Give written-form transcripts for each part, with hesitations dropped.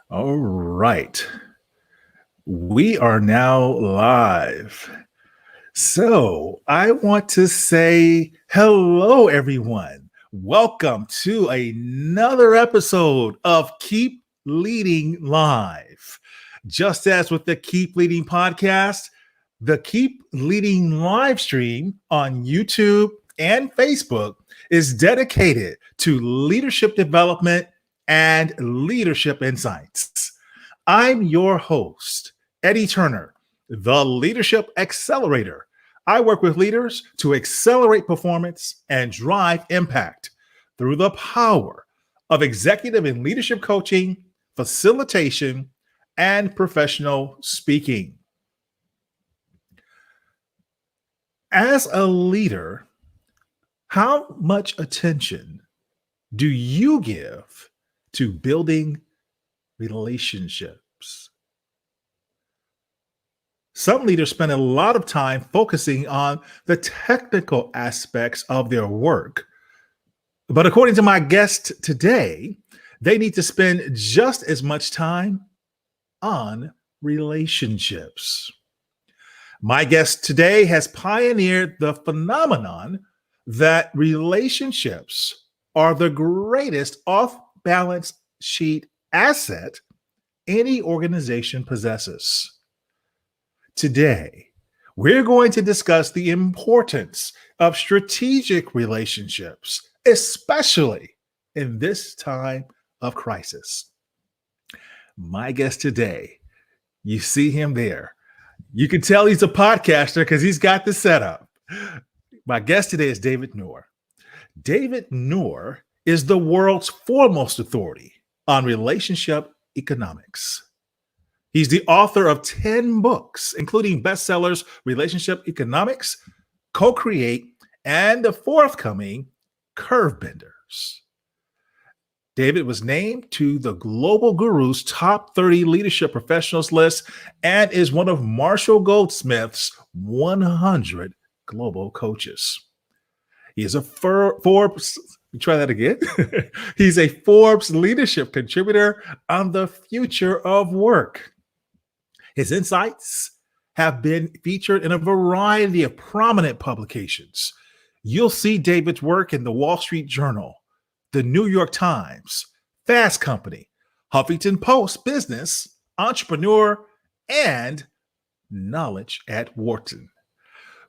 All right. We are now live. So I want to say hello, everyone. Welcome to another episode of Keep Leading Live. Just as with the Keep Leading podcast, the Keep Leading live stream on YouTube and Facebook is dedicated to leadership development and leadership insights. I'm your host, Eddie Turner, the Leadership Accelerator. I work with leaders to accelerate performance and drive impact through the power of executive and leadership coaching, facilitation, and professional speaking. As a leader, how much attention do you give to building relationships? Some leaders spend a lot of time focusing on the technical aspects of their work. But according to my guest today, they need to spend just as much time on relationships. My guest today has pioneered the phenomenon that relationships are the greatest off-balance sheet asset any organization possesses. Today, we're going to discuss the importance of strategic relationships, especially in this time of crisis. My guest today, you see him there. You can tell he's a podcaster because he's got the setup. My guest today is David Nour. David Nour is the world's foremost authority on relationship economics. He's the author of 10 books, including bestsellers Relationship Economics, Co-Create, and the forthcoming Curvebenders. David was named to the Global Guru's top 30 leadership professionals list and is one of Marshall Goldsmith's 100 global coaches. He is a Forbes, try that again. He's a Forbes leadership contributor on the future of work. His insights have been featured in a variety of prominent publications. You'll see David's work in the Wall Street Journal, the New York Times, Fast Company, Huffington Post Business, Entrepreneur, and Knowledge Wharton.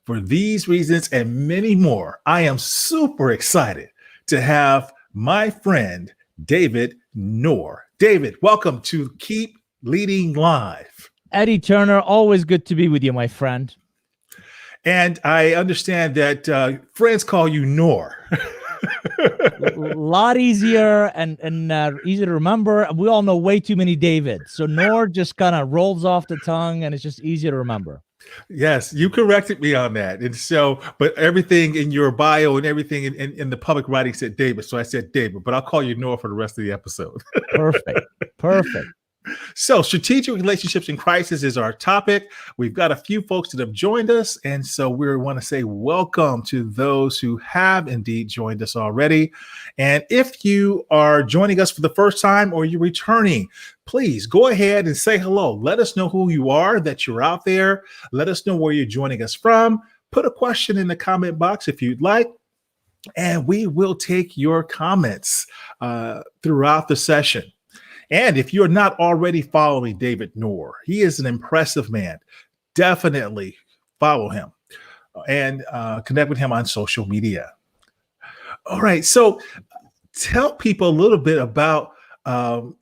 For these reasons and many more, I am super excited to have my friend, David Nour. David, welcome to Keep Leading Live. Eddie Turner, always good to be with you, my friend. And I understand that friends call you Nour. A lot easier and easy to remember. We all know way too many Davids. So Nour just kind of rolls off the tongue and it's just easy to remember. Yes, you corrected me on that. And so, but everything in your bio and everything in the public writing said David. So I said David, but I'll call you Nour for the rest of the episode. Perfect. So strategic relationships in crisis is our topic. We've got a few folks that have joined us. And so we want to say welcome to those who have indeed joined us already. And if you are joining us for the first time or you're returning, please go ahead and say hello. Let us know who you are, that you're out there. Let us know where you're joining us from. Put a question in the comment box if you'd like. And we will take your comments throughout the session. And if you're not already following David Nour, he is an impressive man. Definitely follow him and connect with him on social media. All right. So tell people a little bit about,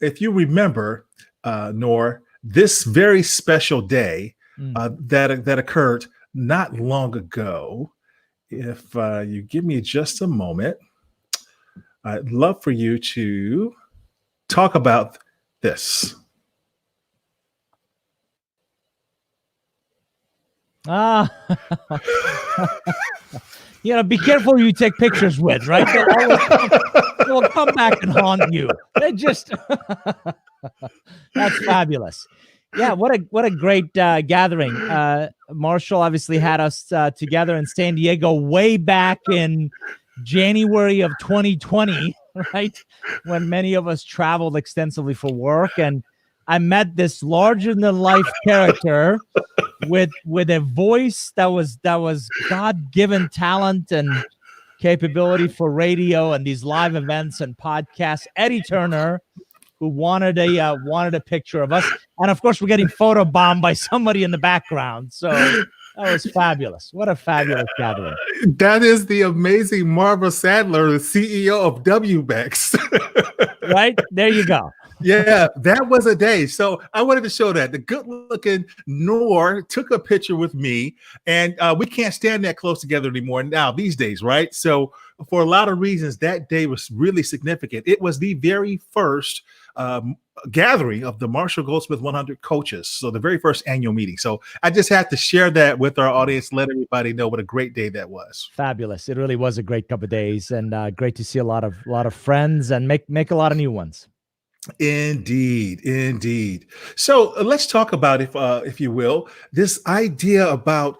if you remember, Nour, this very special day that occurred not long ago. If you give me just a moment, I'd love for you to talk about this. Be careful who you take pictures with, right? They'll come back and haunt you. That's fabulous. Yeah, what a great gathering. Marshall obviously had us together in San Diego way back in January of 2020, right? When many of us traveled extensively for work. And I met this larger than life character with a voice that was God-given talent and capability for radio and these live events and podcasts. Eddie Turner, who wanted a picture of us, and of course we're getting photobombed by somebody in the background. So that was fabulous. What a fabulous gathering. That is the amazing Marva Sadler, the CEO of WBEX. Right? There you go. Yeah, that was a day. So I wanted to show that. The good-looking Nour took a picture with me, and we can't stand that close together anymore now these days, right? So for a lot of reasons, that day was really significant. It was the very first gathering of the Marshall Goldsmith 100 coaches. So the very first annual meeting. So I just had to share that with our audience, let everybody know what a great day that was. Fabulous. It really was a great couple of days, and great to see a lot of friends and make a lot of new ones. Indeed. So let's talk about, if you will, this idea about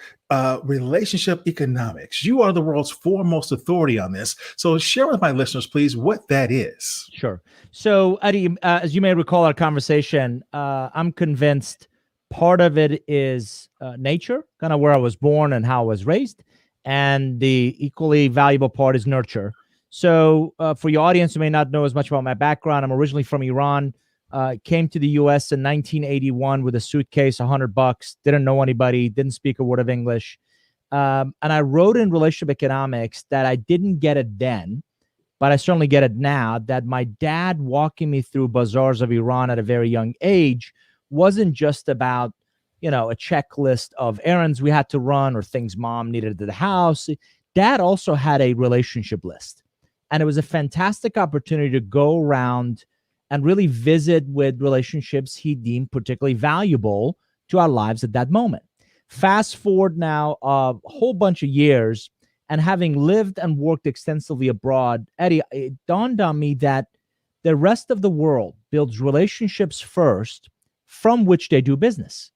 relationship economics. You are the world's foremost authority on this. So share with my listeners, please, what that is. Sure. So, Eddie, as you may recall our conversation, I'm convinced part of it is nature, kind of where I was born and how I was raised, and the equally valuable part is nurture. So for your audience who may not know as much about my background, I'm originally from Iran, came to the U.S. in 1981 with a suitcase, $100, didn't know anybody, didn't speak a word of English. And I wrote in relationship economics that I didn't get it then, but I certainly get it now, that my dad walking me through bazaars of Iran at a very young age wasn't just about, a checklist of errands we had to run or things mom needed at the house. Dad also had a relationship list. And it was a fantastic opportunity to go around and really visit with relationships he deemed particularly valuable to our lives at that moment. Fast forward now a whole bunch of years, and having lived and worked extensively abroad, Eddie, it dawned on me that the rest of the world builds relationships first from which they do business.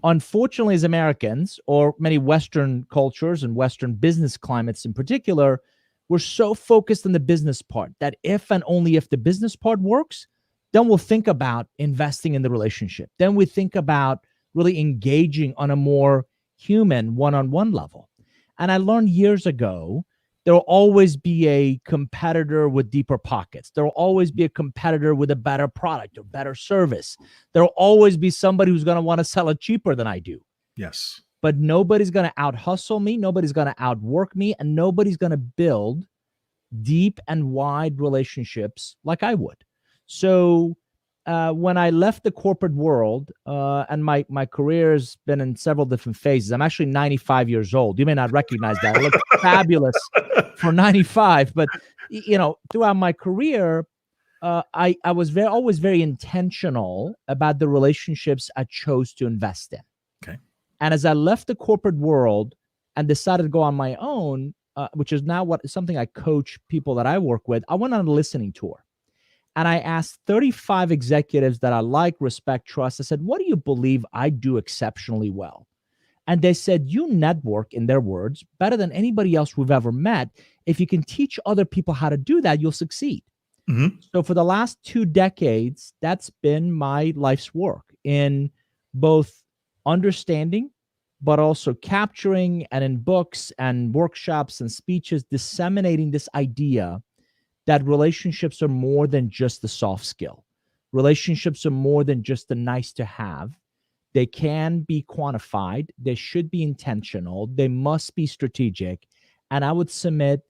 Unfortunately, as Americans, or many Western cultures and Western business climates in particular, we're so focused on the business part that if and only if the business part works, then we'll think about investing in the relationship. Then we think about really engaging on a more human one-on-one level. And I learned years ago, there will always be a competitor with deeper pockets. There will always be a competitor with a better product or better service. There will always be somebody who's going to want to sell it cheaper than I do. Yes. But nobody's going to out-hustle me. Nobody's going to outwork me. And nobody's going to build deep and wide relationships like I would. So when I left the corporate world, and my career has been in several different phases. I'm actually 95 years old. You may not recognize that. I look fabulous for 95. But, throughout my career, I was always very intentional about the relationships I chose to invest in. Okay. And as I left the corporate world and decided to go on my own, which is now something I coach people that I work with, I went on a listening tour. And I asked 35 executives that I like, respect, trust. I said, what do you believe I do exceptionally well? And they said, you network, in their words, better than anybody else we've ever met. If you can teach other people how to do that, you'll succeed. Mm-hmm. So for the last 2 decades, that's been my life's work in both understanding, but also capturing, and in books and workshops and speeches, disseminating this idea that relationships are more than just the soft skill. Relationships are more than just the nice to have. They can be quantified. They should be intentional. They must be strategic. And I would submit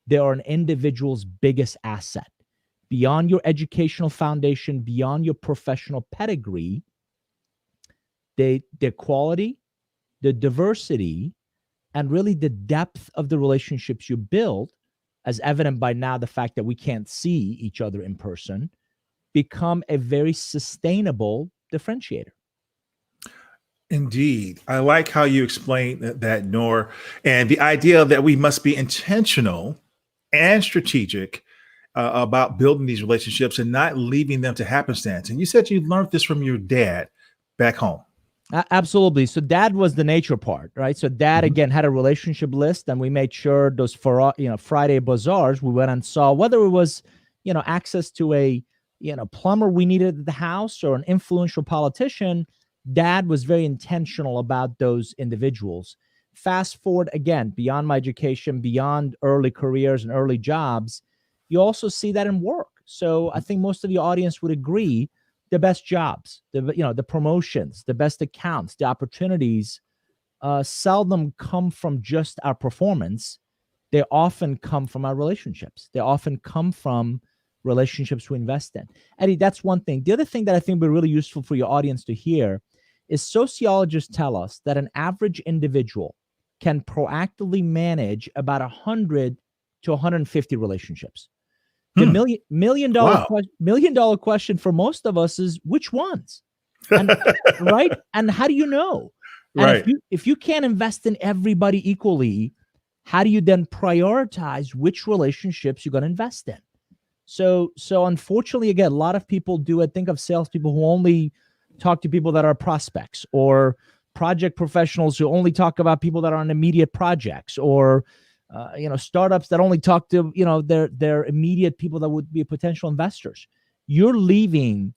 they are an individual's biggest asset. Beyond your educational foundation, beyond your professional pedigree, their quality, the diversity, and really the depth of the relationships you build, as evident by now the fact that we can't see each other in person, become a very sustainable differentiator. Indeed. I like how you explain that, Nour, and the idea that we must be intentional and strategic about building these relationships and not leaving them to happenstance. And you said you learned this from your dad back home. Absolutely. So dad was the nature part, right? So dad, again, had a relationship list, and we made sure those Friday bazaars, we went and saw whether it was, access to a, plumber we needed at the house or an influential politician, dad was very intentional about those individuals. Fast forward again, beyond my education, beyond early careers and early jobs, you also see that in work. So I think most of the audience would agree the best jobs, the promotions, the best accounts, the opportunities seldom come from just our performance. They often come from our relationships. They often come from relationships we invest in. Eddie, that's one thing. The other thing that I think would be really useful for your audience to hear is sociologists tell us that an average individual can proactively manage about 100 to 150 relationships. The million dollar question for most of us is which ones, and, right? And how do you know? And Right. if you can't invest in everybody equally, how do you then prioritize which relationships you're going to invest in? So unfortunately, again, a lot of people do it. Think of salespeople who only talk to people that are prospects, or project professionals who only talk about people that are on immediate projects, or startups that only talk to their immediate people that would be potential investors. You're leaving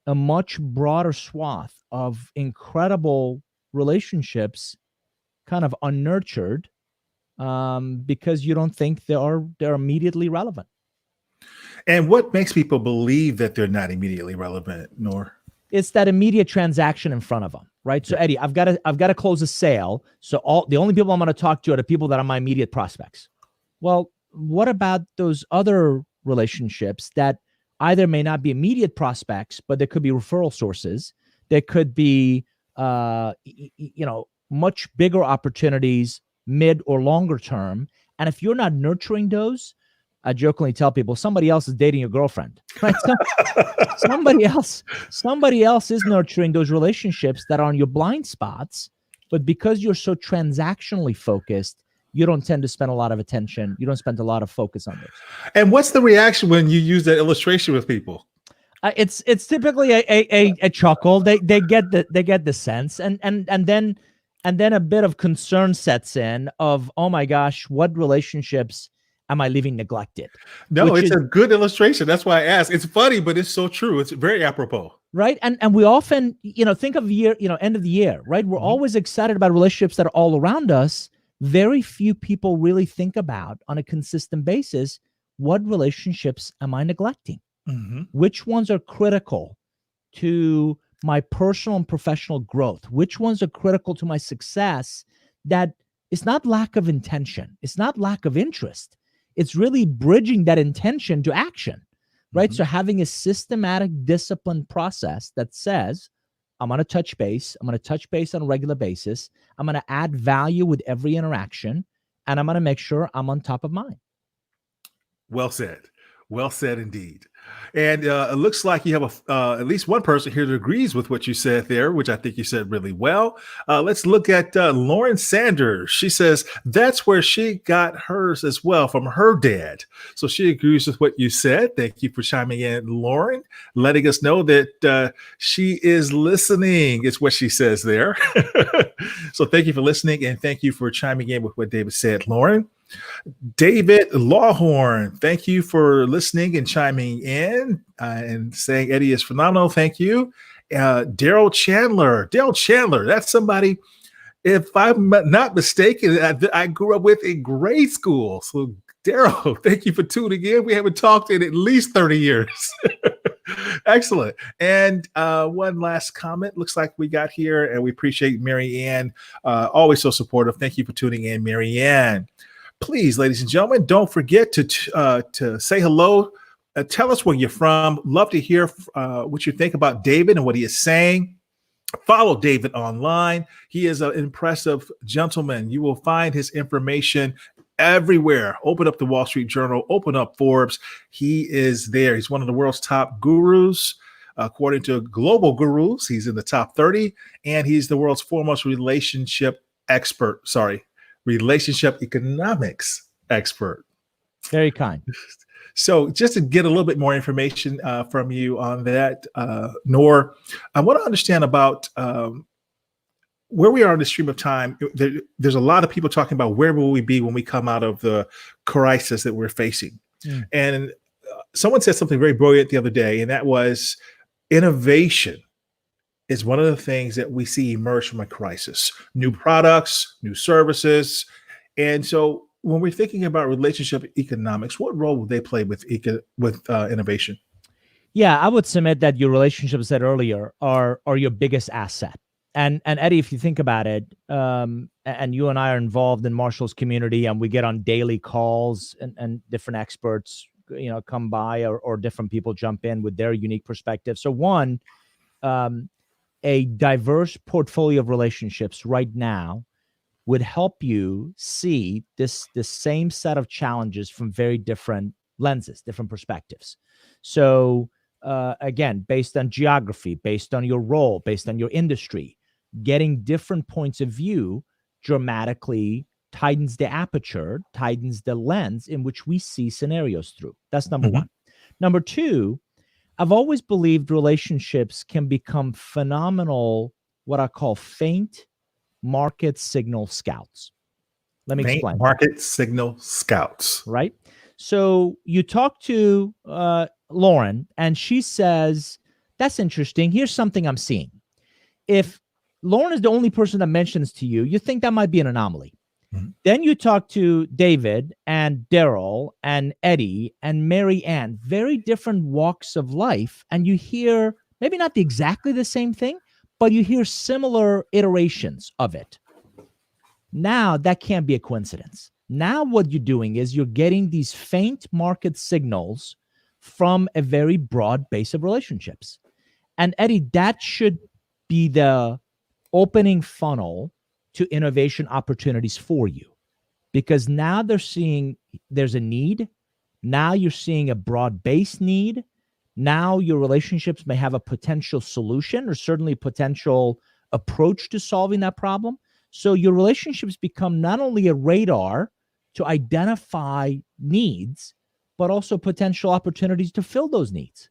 a much broader swath of incredible relationships kind of unnurtured because you don't think they're immediately relevant. And what makes people believe that they're not immediately relevant, Nour? It's that immediate transaction in front of them, right? So Eddie, I've got to close a sale. So the only people I'm going to talk to are the people that are my immediate prospects. Well, what about those other relationships that either may not be immediate prospects, but there could be referral sources. There could be, much bigger opportunities mid or longer term. And if you're not nurturing those, I jokingly tell people somebody else is dating your girlfriend, right? Somebody else is nurturing those relationships that are on your blind spots, but because you're so transactionally focused, you don't tend to spend a lot of attention. You don't spend a lot of focus on those. And what's the reaction when you use that illustration with people? It's typically a chuckle. They get the sense, and then a bit of concern sets in of, oh my gosh, what relationships am I leaving neglected? No, it's a good illustration. That's why I asked. It's funny, but it's so true. It's very apropos. Right. And we often, think of end of the year, right? We're always excited about relationships that are all around us. Very few people really think about on a consistent basis, what relationships am I neglecting? Mm-hmm. Which ones are critical to my personal and professional growth? Which ones are critical to my success? That it's not lack of intention. It's not lack of interest. It's really bridging that intention to action, right? Mm-hmm. So having a systematic, disciplined process that says, I'm going to touch base. I'm going to touch base on a regular basis. I'm going to add value with every interaction, and I'm going to make sure I'm on top of mind. Well said. Well said indeed. And it looks like you have at least one person here that agrees with what you said there, which I think you said really well. Let's look at Lauren Sanders. She says that's where she got hers as well, from her dad. So she agrees with what you said. Thank you for chiming in, Lauren, letting us know that she is listening, is what she says there. So thank you for listening, and thank you for chiming in with what David said, Lauren. David Lawhorn, thank you for listening and chiming in and saying Eddie is phenomenal. Thank you. Daryl Chandler, that's somebody, if I'm not mistaken, I grew up with in grade school. So Daryl, thank you for tuning in. We haven't talked in at least 30 years. Excellent. And one last comment looks like we got here, and we appreciate Mary Ann, always so supportive. Thank you for tuning in, Mary Ann. Please, ladies and gentlemen, don't forget to say hello. Tell us where you're from. Love to hear what you think about David and what he is saying. Follow David online. He is an impressive gentleman. You will find his information everywhere. Open up the Wall Street Journal. Open up Forbes. He is there. He's one of the world's top gurus. According to Global Gurus, he's in the top 30, and he's the world's foremost relationship economics expert. Very kind. So just to get a little bit more information from you on that, Nour, I want to understand about where we are in the stream of time. There's a lot of people talking about where will we be when we come out of the crisis that we're facing. And someone said something very brilliant the other day, and that was innovation is one of the things that we see emerge from a crisis. New products, new services. And so when we're thinking about relationship economics, what role will they play with innovation? Yeah, I would submit that your relationships, said earlier, are your biggest asset. And Eddie, if you think about it, and you and I are involved in Marshall's community, and we get on daily calls, and different experts, come by, or different people jump in with their unique perspective. So one, a diverse portfolio of relationships right now would help you see this same set of challenges from very different lenses, different perspectives. So again, based on geography, based on your role, based on your industry, getting different points of view dramatically tightens the aperture, tightens the lens in which we see scenarios through. That's number one. Number two, I've always believed relationships can become phenomenal, what I call faint market signal scouts. Let me explain. Market signal scouts. Right? So you talk to Lauren, and she says, that's interesting. Here's something I'm seeing. If Lauren is the only person that mentions to you, you think that might be an anomaly. Then you talk to David and Daryl and Eddie and Mary Ann, very different walks of life, and you hear maybe not exactly the same thing, but you hear similar iterations of it. Now, that can't be a coincidence. Now what you're doing is you're getting these faint market signals from a very broad base of relationships. And Eddie, that should be the opening funnel to innovation opportunities for you, because now they're seeing there's a need. Now you're seeing a broad-based need. Now your relationships may have a potential solution, or certainly potential approach to solving that problem. So your relationships become not only a radar to identify needs, but also potential opportunities to fill those needs.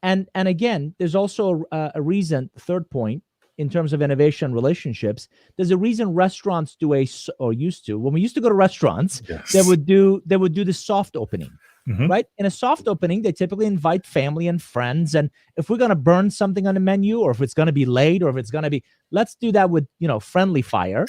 And again, there's also a reason, third point, in terms of innovation relationships, there's a reason restaurants do used to, when we used to go to restaurants, yes, they would do the soft opening, right? In a soft opening, they typically invite family and friends. And if we're going to burn something on the menu, or if it's going to be late, or if it's going to be, let's do that with, friendly fire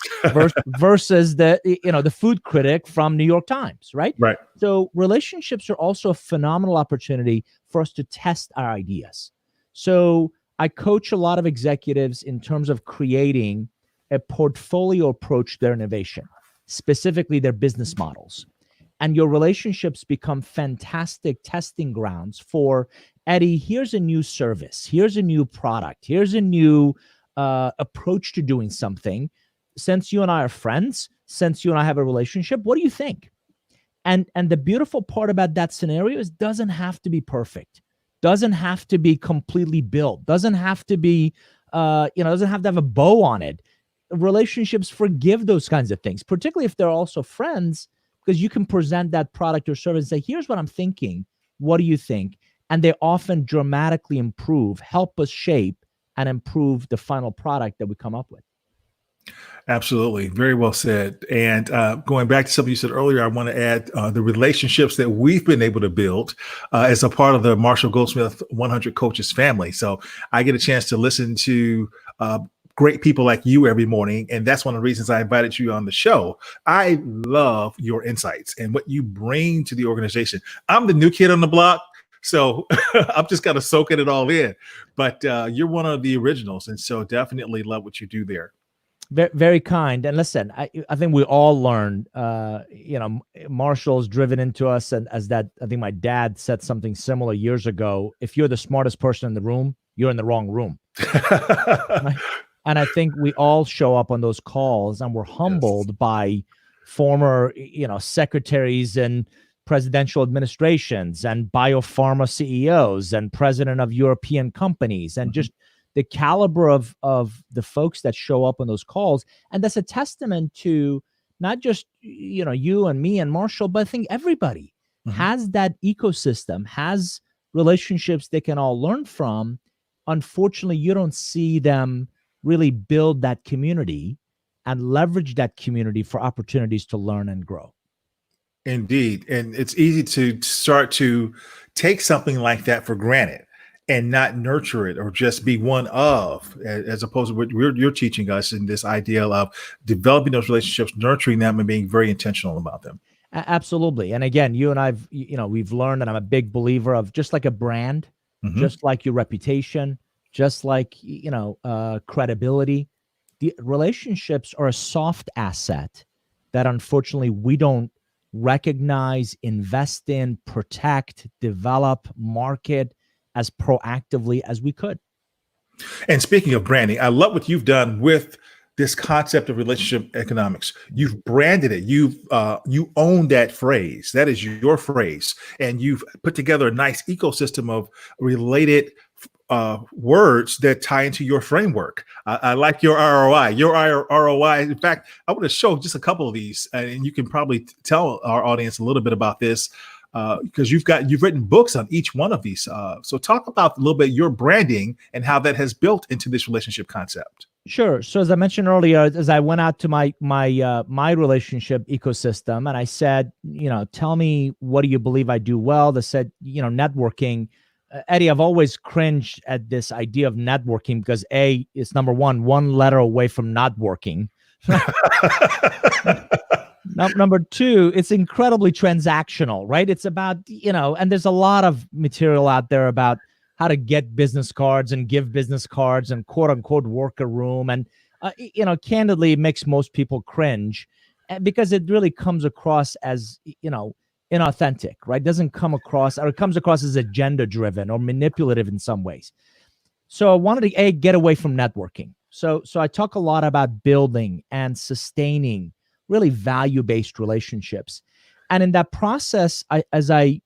versus the food critic from New York Times, right? Right. So relationships are also a phenomenal opportunity for us to test our ideas. So I coach a lot of executives in terms of creating a portfolio approach to their innovation, specifically their business models. And your relationships become fantastic testing grounds for, Eddie, here's a new service, here's a new product, here's a new approach to doing something. Since you and I are friends, since you and I have a relationship, what do you think? And the beautiful part about that scenario is it doesn't have to be perfect. Doesn't have to be completely built, doesn't have to be, doesn't have to have a bow on it. Relationships forgive those kinds of things, particularly if they're also friends, because you can present that product or service and say, here's what I'm thinking. What do you think? And they often dramatically help us shape and improve the final product that we come up with. Absolutely. Very well said. And going back to something you said earlier, I want to add the relationships that we've been able to build as a part of the Marshall Goldsmith 100 Coaches family. So I get a chance to listen to great people like you every morning. And that's one of the reasons I invited you on the show. I love your insights and what you bring to the organization. I'm the new kid on the block, so I'm just got to soak it all in. But you're one of the originals. And so definitely love what you do there. Very, very kind. And listen, I think we all learned, Marshall's driven into us. And as that, I think my dad said something similar years ago. If you're the smartest person in the room, you're in the wrong room. Right? And I think we all show up on those calls and we're humbled by former, secretaries and presidential administrations and biopharma CEOs and president of European companies, and just the caliber of the folks that show up on those calls. And that's a testament to not just, you and me and Marshall, but I think everybody has that ecosystem, has relationships they can all learn from. Unfortunately, you don't see them really build that community and leverage that community for opportunities to learn and grow. Indeed. And it's easy to start to take something like that for granted and not nurture it or just be one of, as opposed to what you're teaching us in this idea of developing those relationships, nurturing them, and being very intentional about them. Absolutely. And again, you and I've, we've learned, and I'm a big believer of, just like a brand, just like your reputation, just like, credibility, the relationships are a soft asset that unfortunately we don't recognize, invest in, protect, develop, market as proactively as we could. And speaking of branding, I love what you've done with this concept of relationship economics. You've branded it. You own that phrase. That is your phrase. And you've put together a nice ecosystem of related words that tie into your framework. I like your ROI. Your ROI. In fact, I want to show just a couple of these, and you can probably tell our audience a little bit about this because you've written books on each one of these. So talk about a little bit your branding and how that has built into this relationship concept. Sure. So as I mentioned earlier, as I went out to my relationship ecosystem, and I said, tell me, what do you believe I do well? They said, networking. Eddie, I've always cringed at this idea of networking because it's number one letter away from not working. Number two, it's incredibly transactional, right? It's about, and there's a lot of material out there about how to get business cards and give business cards and quote unquote work a room. And, candidly, it makes most people cringe because it really comes across as, inauthentic, right? Doesn't come across, or it comes across as agenda driven or manipulative in some ways. So I wanted to get away from networking. So I talk a lot about building and sustaining really value-based relationships. And in that process, as I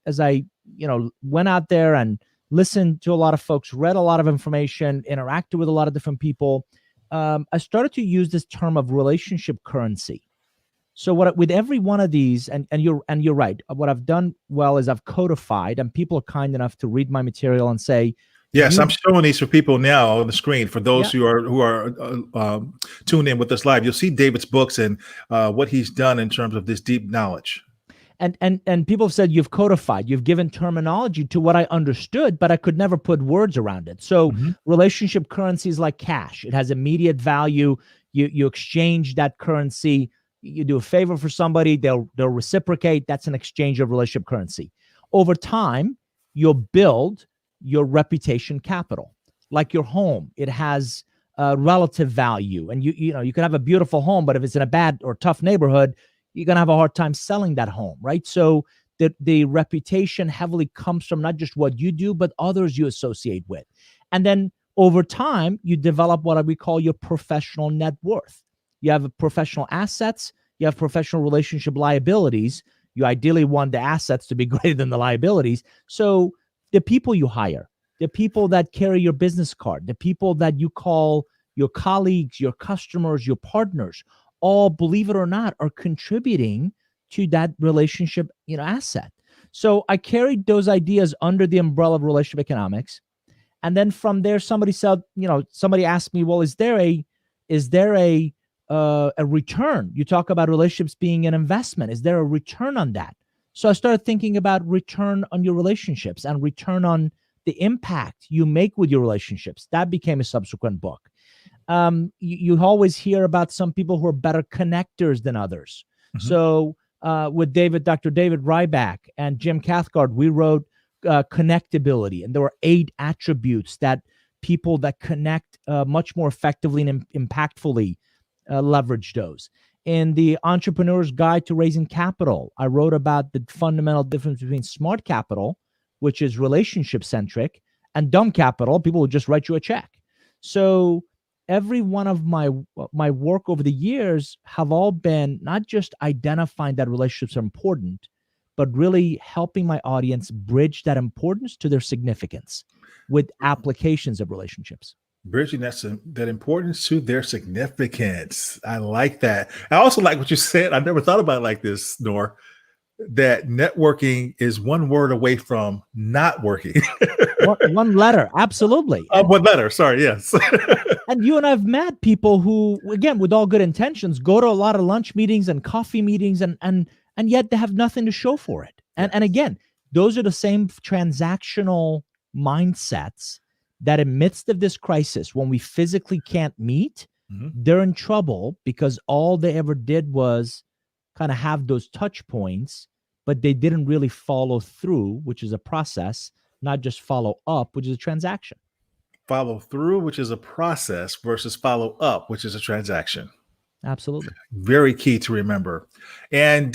went out there and listened to a lot of folks, read a lot of information, interacted with a lot of different people, I started to use this term of relationship currency. So with every one of these, and you're right, what I've done well is I've codified, and people are kind enough to read my material and say, yes, I'm showing these for people now on the screen. For those who are tuned in with us live, you'll see David's books and what he's done in terms of this deep knowledge. And people have said you've codified, you've given terminology to what I understood, but I could never put words around it. So relationship currency is like cash. It has immediate value. You exchange that currency. You do a favor for somebody, they'll reciprocate. That's an exchange of relationship currency. Over time, you'll build your reputation capital, like your home. It has relative value, and you can have a beautiful home, but if it's in a bad or tough neighborhood, you're gonna have a hard time selling that home, right? So the reputation heavily comes from not just what you do, but others you associate with, and then over time, you develop what we call your professional net worth. You have professional assets, you have professional relationship liabilities. You ideally want the assets to be greater than the liabilities. So the people you hire, the people that carry your business card, the people that you call your colleagues, your customers, your partners, all, believe it or not, are contributing to that relationship, asset. So I carried those ideas under the umbrella of relationship economics. And then from there, somebody said, somebody asked me, well, is there a return? You talk about relationships being an investment. Is there a return on that? So I started thinking about return on your relationships and return on the impact you make with your relationships. That became a subsequent book. You always hear about some people who are better connectors than others. So with Dr. David Ryback and Jim Cathcart, we wrote connectability, and there were 8 attributes that people that connect much more effectively and impactfully leverage those. In the Entrepreneur's Guide to Raising Capital, I wrote about the fundamental difference between smart capital, which is relationship centric, and dumb capital, people who just write you a check. So every one of my work over the years have all been not just identifying that relationships are important, but really helping my audience bridge that importance to their significance with applications of relationships. Bridging that importance to their significance. I like that. I also like what you said. I never thought about it like this, Nour, that networking is one word away from not working. One letter. Absolutely. One letter. Sorry. Yes. And you and I have met people who, again, with all good intentions, go to a lot of lunch meetings and coffee meetings and and yet they have nothing to show for it. And again, those are the same transactional mindsets that in midst of this crisis, when we physically can't meet, they're in trouble because all they ever did was kind of have those touch points, but they didn't really follow through, which is a process, not just follow up, which is a transaction. Follow through, which is a process, versus follow up, which is a transaction. Absolutely. Very key to remember. And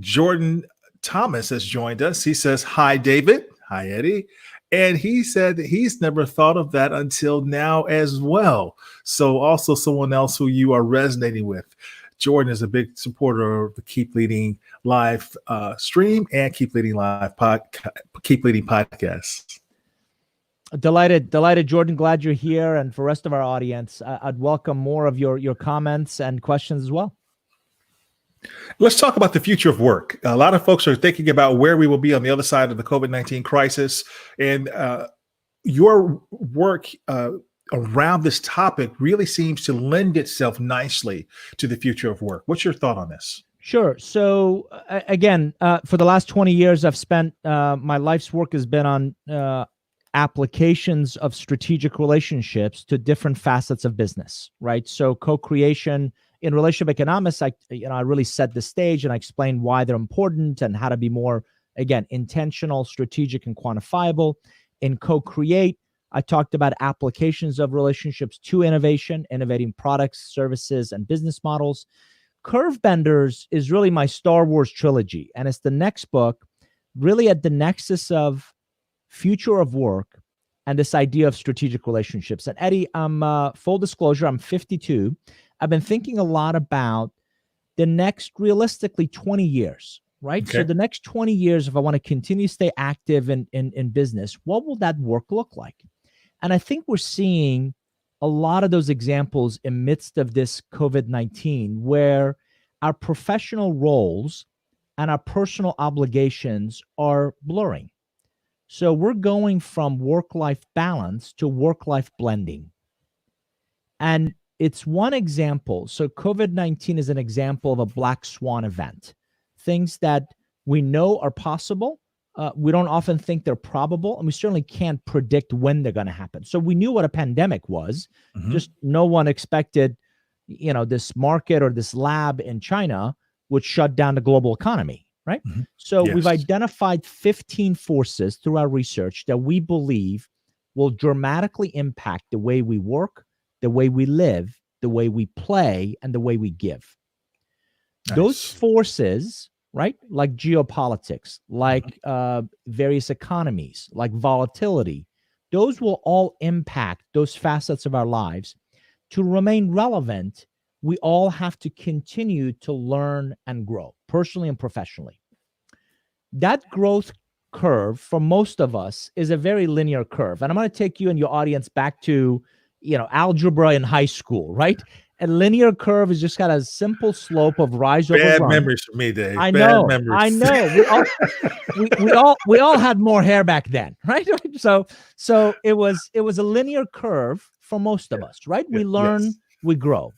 Jordan Thomas has joined us. He says, hi, David. Hi, Eddie. And he said that he's never thought of that until now as well. So also someone else who you are resonating with. Jordan is a big supporter of the Keep Leading Live stream and Keep Leading podcasts. Delighted, Jordan. Glad you're here. And for the rest of our audience, I'd welcome more of your comments and questions as well. Let's talk about the future of work. A lot of folks are thinking about where we will be on the other side of the COVID-19 crisis. And your work around this topic really seems to lend itself nicely to the future of work. What's your thought on this? Sure. So again, for the last 20 years, I've spent my life's work has been on applications of strategic relationships to different facets of business, right? So co-creation in relationship economics, I really set the stage and I explained why they're important and how to be more, again, intentional, strategic, and quantifiable. In co-create, I talked about applications of relationships to innovation, innovating products, services, and business models. Curve Benders is really my Star Wars trilogy, and it's the next book really at the nexus of future of work and this idea of strategic relationships. And Eddie, I'm full disclosure, I'm 52. I've been thinking a lot about the next realistically 20 years, right? Okay. So the next 20 years, if I want to continue to stay active in business, what will that work look like? And I think we're seeing a lot of those examples in midst of this COVID-19, where our professional roles and our personal obligations are blurring. So we're going from work-life balance to work-life blending. And it's one example. So COVID-19 is an example of a black swan event. Things that we know are possible. We don't often think they're probable, and we certainly can't predict when they're going to happen. So we knew what a pandemic was. Just no one expected, this market or this lab in China would shut down the global economy, right? So we've identified 15 forces through our research that we believe will dramatically impact the way we work, the way we live, the way we play, and the way we give. Nice. Those forces, right, like geopolitics, like various economies, like volatility, those will all impact those facets of our lives. To remain relevant, we all have to continue to learn and grow, personally and professionally. That growth curve, for most of us, is a very linear curve. And I'm going to take you and your audience back to, algebra in high school, right? A linear curve is just got a simple slope of rise over run. Bad memories for me, Dave. I Bad know. memories. I know. We all had more hair back then, right? So it was a linear curve for most of us, right? We learn, we grow.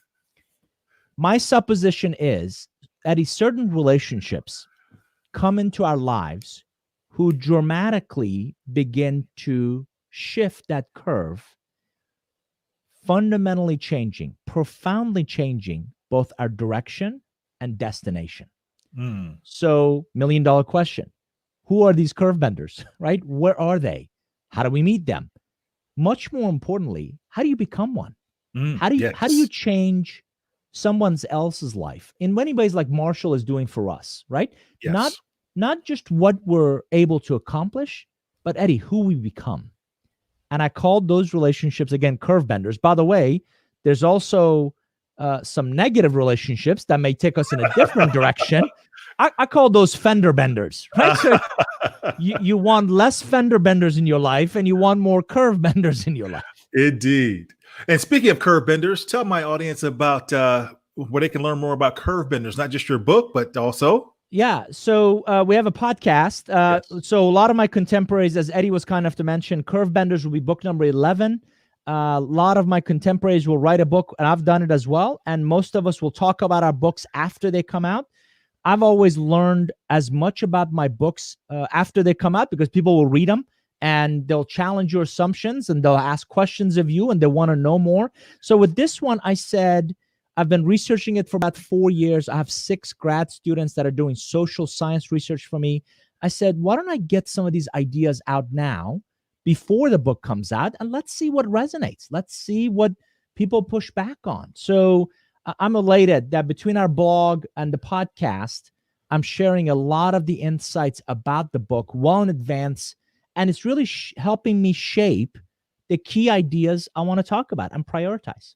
My supposition is that certain relationships come into our lives who dramatically begin to shift that curve, fundamentally changing, profoundly changing both our direction and destination. So, $1 million question. Who are these curve benders, right? Where are they? How do we meet them? Much more importantly, how do you become one? How do you change someone else's life in many ways, like Marshall is doing for us, right? Not just what we're able to accomplish, but Eddie, who we become. And I called those relationships, again, curve benders. By the way, there's also some negative relationships that may take us in a different direction. I call those fender benders, right? So you want less fender benders in your life and you want more curve benders in your life. Indeed. And speaking of curve benders, tell my audience about where they can learn more about curve benders, not just your book, but also. Yeah. So we have a podcast. So a lot of my contemporaries, as Eddie was kind enough to mention, Curve Benders will be book number 11. A lot of my contemporaries will write a book, and I've done it as well. And most of us will talk about our books after they come out. I've always learned as much about my books after they come out, because people will read them and they'll challenge your assumptions and they'll ask questions of you and they want to know more. So with this one, I said, I've been researching it for about 4 years. I have 6 grad students that are doing social science research for me. I said, why don't I get some of these ideas out now before the book comes out, and let's see what resonates. Let's see what people push back on. So I'm elated that between our blog and the podcast, I'm sharing a lot of the insights about the book well in advance, and it's really helping me shape the key ideas I want to talk about and prioritize.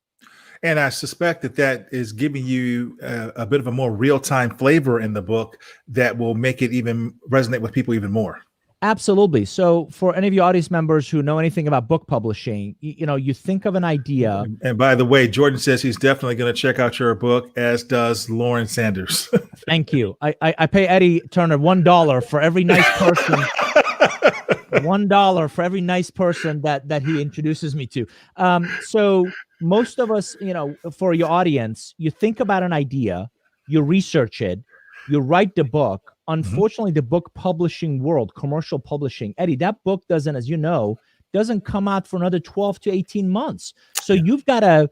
And I suspect that is giving you a bit of a more real-time flavor in the book that will make it even resonate with people even more. Absolutely. So for any of your audience members who know anything about book publishing, you think of an idea. And by the way, Jordan says he's definitely going to check out your book, as does Lauren Sanders. Thank you. I pay Eddie Turner $1 for every nice person. $1 for every nice person that he introduces me to. So most of us, for your audience, you think about an idea, you research it, you write the book. Unfortunately, the book publishing world, commercial publishing, Eddie, that book doesn't, as you know, doesn't come out for another 12 to 18 months. So you've got to,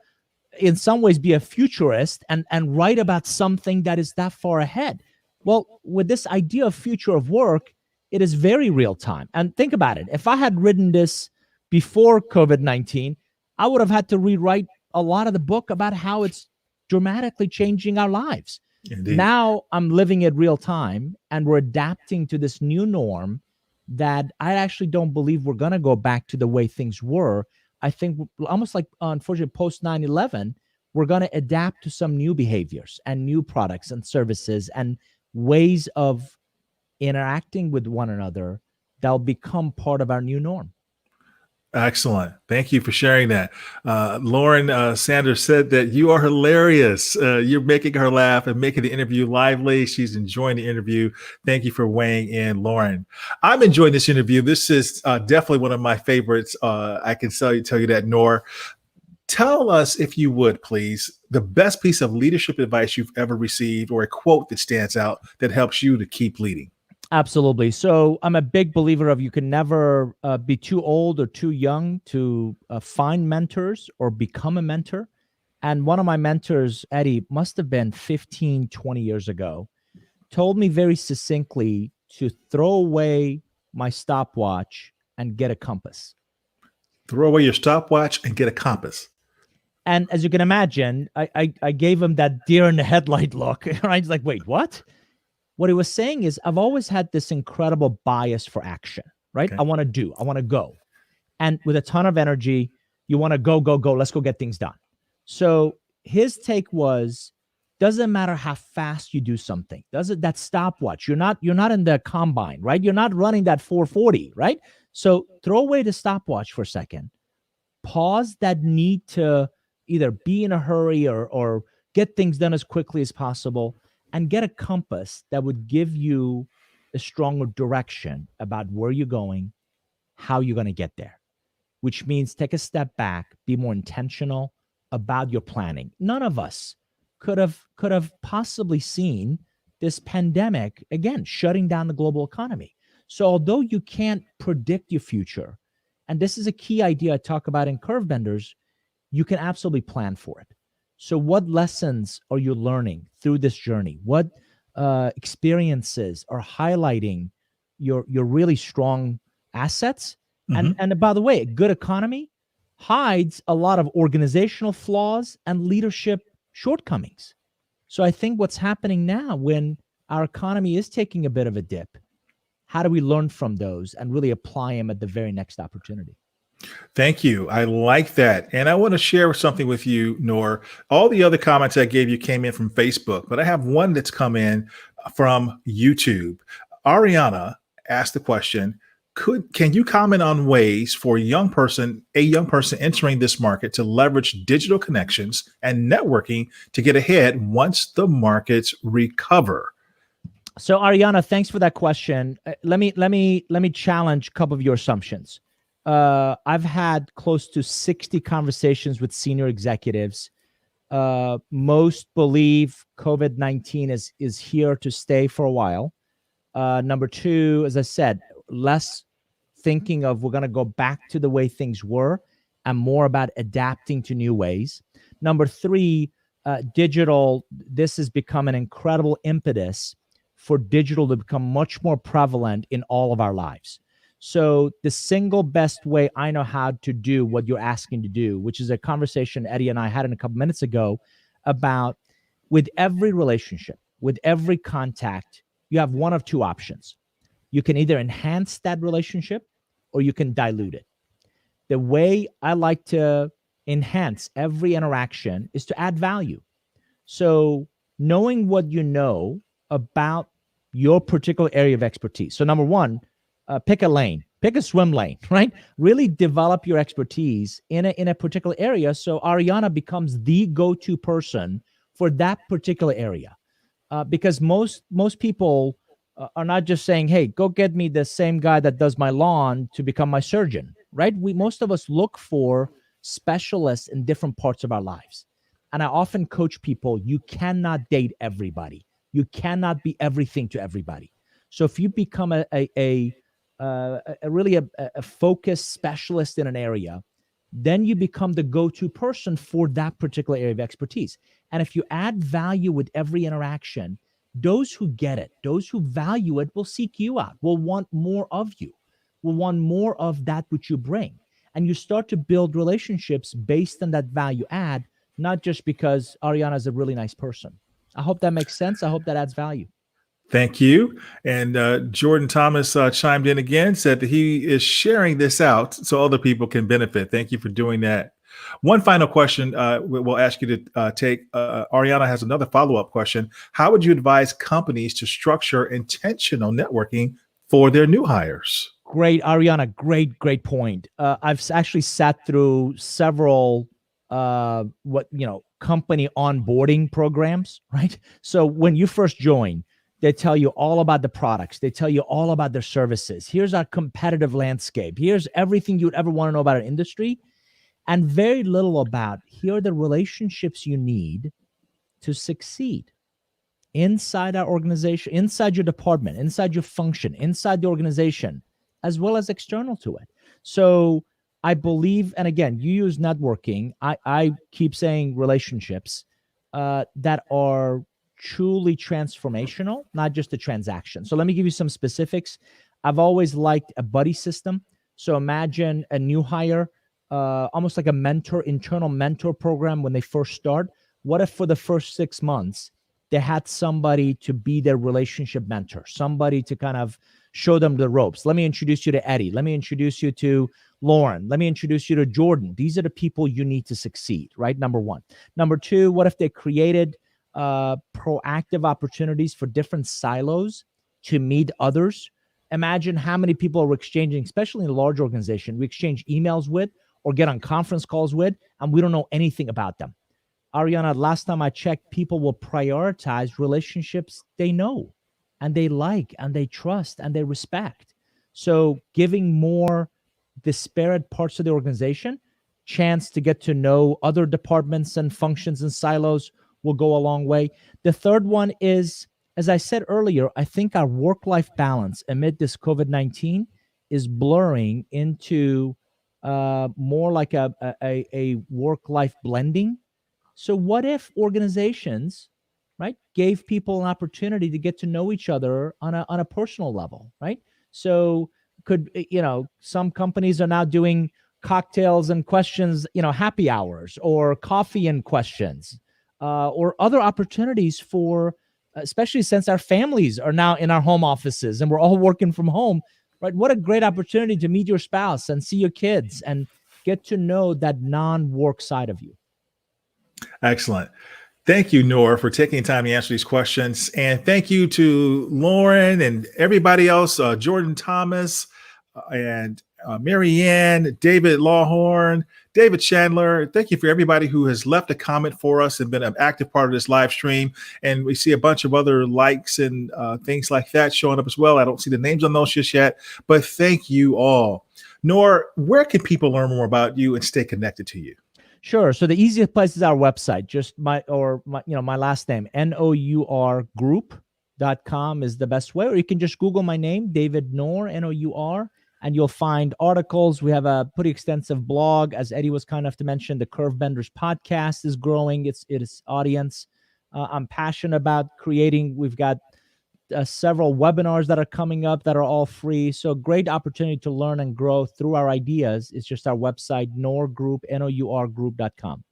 in some ways, be a futurist and write about something that is that far ahead. Well, with this idea of future of work, it is very real time. And think about it. If I had written this before COVID-19, I would have had to rewrite a lot of the book about how it's dramatically changing our lives. Indeed. Now I'm living it real time, and we're adapting to this new norm that I actually don't believe we're going to go back to the way things were. I think almost like, unfortunately, post 9/11, we're going to adapt to some new behaviors and new products and services and ways of interacting with one another that'll become part of our new norm. Excellent. Thank you for sharing that. Lauren Sanders said that you are hilarious. You're making her laugh and making the interview lively. She's enjoying the interview. Thank you for weighing in, Lauren. I'm enjoying this interview. This is definitely one of my favorites. I can tell you that, Nour. Tell us, if you would, please, the best piece of leadership advice you've ever received, or a quote that stands out that helps you to keep leading. Absolutely. So I'm a big believer of you can never be too old or too young to find mentors or become a mentor. And one of my mentors, Eddie, must have been 15, 20 years ago, told me very succinctly to throw away my stopwatch and get a compass. Throw away your stopwatch and get a compass. And as you can imagine, I gave him that deer in the headlight look. Right? He's like, wait, what? What he was saying is, I've always had this incredible bias for action, right? Okay. I want to go. And with a ton of energy, you want to go. Let's go get things done. So his take was, doesn't matter how fast you do something. That stopwatch, you're not in the combine, right? You're not running that 440, right? So throw away the stopwatch for a second. Pause that need to either be in a hurry or get things done as quickly as possible, and get a compass that would give you a stronger direction about where you're going, how you're going to get there, which means take a step back, be more intentional about your planning. None of us could have possibly seen this pandemic, again, shutting down the global economy. So although you can't predict your future, and this is a key idea I talk about in Curve Benders, you can absolutely plan for it. So what lessons are you learning through this journey? What experiences are highlighting your really strong assets? Mm-hmm. And by the way, a good economy hides a lot of organizational flaws and leadership shortcomings. So I think what's happening now, when our economy is taking a bit of a dip, how do we learn from those and really apply them at the very next opportunity? Thank you. I like that. And I want to share something with you, Nour. All the other comments I gave you came in from Facebook, but I have one that's come in from YouTube. Ariana asked the question, can you comment on ways for a young person entering this market to leverage digital connections and networking to get ahead once the markets recover? So Ariana, thanks for that question. Let me challenge a couple of your assumptions. I've had close to 60 conversations with senior executives. Most believe COVID-19 is here to stay for a while. Number two, as I said, less thinking of we're going to go back to the way things were and more about adapting to new ways. Number three, digital. This has become an incredible impetus for digital to become much more prevalent in all of our lives. So the single best way I know how to do what you're asking to do, which is a conversation Eddie and I had in a couple minutes ago about with every relationship, with every contact, you have one of two options. You can either enhance that relationship or you can dilute it. The way I like to enhance every interaction is to add value. So knowing what you know about your particular area of expertise. So number one, pick a lane, pick a swim lane, right? Really develop your expertise in a particular area. So Ariana becomes the go-to person for that particular area. Because most people are not just saying, hey, go get me the same guy that does my lawn to become my surgeon, right? Most of us look for specialists in different parts of our lives. And I often coach people, you cannot date everybody. You cannot be everything to everybody. So if you become a focused specialist in an area, then you become the go-to person for that particular area of expertise. And if you add value with every interaction, those who get it, those who value it will seek you out, will want more of you, will want more of that which you bring. And you start to build relationships based on that value add, not just because Ariana is a really nice person. I hope that makes sense. I hope that adds value. Thank you. And Jordan Thomas chimed in again, said that he is sharing this out so other people can benefit. Thank you for doing that. One final question we'll ask you to take. Ariana has another follow-up question. How would you advise companies to structure intentional networking for their new hires? Great, Ariana. Great point. I've actually sat through several company onboarding programs, right? So when you first join, they tell you all about the products. They tell you all about their services. Here's our competitive landscape. Here's everything you'd ever want to know about our industry. And very little about here are the relationships you need to succeed inside our organization, inside your department, inside your function, inside the organization, as well as external to it. So I believe, and again, you use networking. I keep saying relationships that are truly transformational, not just a transaction. So let me give you some specifics. I've always liked a buddy system. So imagine a new hire, almost like a mentor, internal mentor program when they first start. What if for the first 6 months, they had somebody to be their relationship mentor, somebody to kind of show them the ropes? Let me introduce you to Eddie. Let me introduce you to Lauren. Let me introduce you to Jordan. These are the people you need to succeed, right? Number one. Number two, what if they created proactive opportunities for different silos to meet others? Imagine how many people are exchanging, especially in a large organization, we exchange emails with or get on conference calls with, and we don't know anything about them. Ariana, last time I checked, people will prioritize relationships they know and they like and they trust and they respect. So giving more disparate parts of the organization chance to get to know other departments and functions and silos will go a long way. The third one is, as I said earlier, I think our work-life balance amid this COVID-19 is blurring into more like a work-life blending. So what if organizations, right, gave people an opportunity to get to know each other on a personal level, right? So some companies are now doing cocktails and questions, happy hours or coffee and questions, or other opportunities for, especially since our families are now in our home offices and we're all working from home, right? What a great opportunity to meet your spouse and see your kids and get to know that non-work side of you. Excellent. Thank you, Nour, for taking time to answer these questions. And thank you to Lauren and everybody else, Jordan Thomas and Marianne, David Lawhorn, David Chandler. Thank you for everybody who has left a comment for us and been an active part of this live stream. And we see a bunch of other likes and things like that showing up as well. I don't see the names on those just yet, but thank you all. Nour, where can people learn more about you and stay connected to you? Sure. So the easiest place is our website, just my last name, nourgroup.com is the best way, or you can just Google my name, David Nour, Nour, and you'll find articles. We have a pretty extensive blog. As Eddie was kind enough to mention, the Curve Benders podcast is growing its audience. I'm passionate about creating. We've got several webinars that are coming up that are all free. So great opportunity to learn and grow through our ideas. It's just our website, nourgroup.com.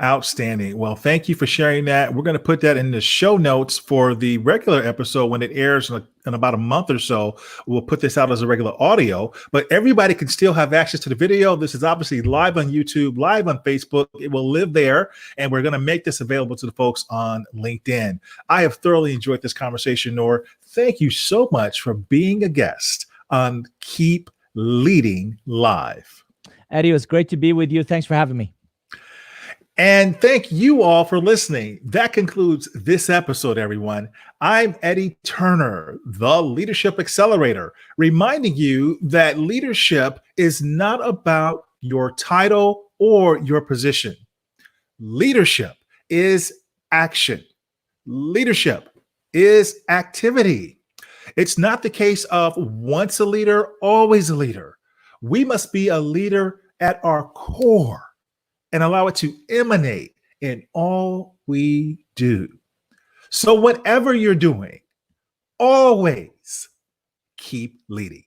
Outstanding. Well, thank you for sharing that. We're going to put that in the show notes for the regular episode when it airs in about a month or so. We'll put this out as a regular audio, but everybody can still have access to the video. This is obviously live on YouTube, live on Facebook. It will live there, and we're going to make this available to the folks on LinkedIn. I have thoroughly enjoyed this conversation, Nour. Thank you so much for being a guest on Keep Leading Live. Eddie, it was great to be with you. Thanks for having me. And thank you all for listening. That concludes this episode, everyone. I'm Eddie Turner, the Leadership Accelerator, reminding you that leadership is not about your title or your position. Leadership is action. Leadership is activity. It's not the case of once a leader, always a leader. We must be a leader at our core and allow it to emanate in all we do. So whatever you're doing, always keep leading.